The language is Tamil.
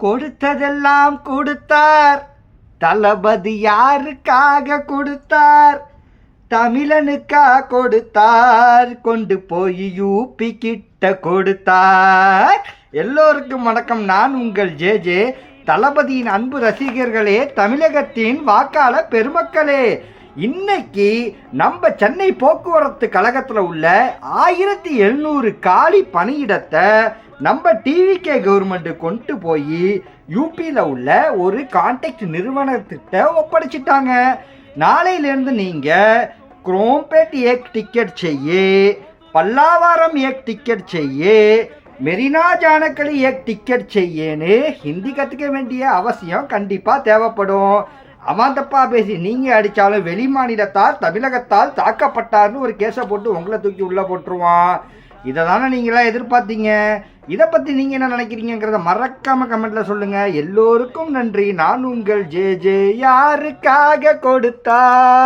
கொடுத்ததெல்லாம் கொடுத்தார். தளபதி யாருக்காக கொடுத்தார்? தமிழனுக்கா கொடுத்தார். கொண்டு போய் யூபி கிட்ட கொடுத்தார். எல்லோருக்கும் வணக்கம். நான் உங்கள் ஜே. தளபதியின் அன்பு ரசிகர்களே, தமிழகத்தின் வாக்காளர் பெருமக்களே, இன்னைக்கு நம்ம சென்னை போக்குவரத்து கழகத்தில் உள்ள 1700 காலி பணியிடத்தை நம்ம டிவிகே கவர்மெண்ட் கொண்டு போய் யூபியில் உள்ள ஒரு கான்ட்ராக்ட் நிறுவனத்திட்ட ஒப்படைச்சிட்டாங்க. நாளையிலேருந்து நீங்கள் குரோம்பேட் ஏக் டிக்கெட் செய்ய, பல்லாவாரம் ஏக் டிக்கெட் செய்ய, மெரினா ஜானக்கலி ஏக் டிக்கெட் செய்யன்னு ஹிந்தி கற்றுக்க வேண்டிய அவசியம் கண்டிப்பாக தேவைப்படும். அவன் தப்பா பேசி நீங்கள் அடித்தாலும் வெளி மாநிலத்தால் தமிழகத்தால் தாக்கப்பட்டார்னு ஒரு கேஸை போட்டு உங்களை தூக்கி உள்ளே போட்டுருவான். இதை தானே நீங்களாம் எதிர்பார்த்தீங்க. இதை பற்றி நீங்கள் என்ன நினைக்கிறீங்கிறத மறக்காமல் கமெண்ட்டில் சொல்லுங்கள். எல்லோருக்கும் நன்றி. நான் உங்கள் ஜே. யாருக்காக கொடுத்தா?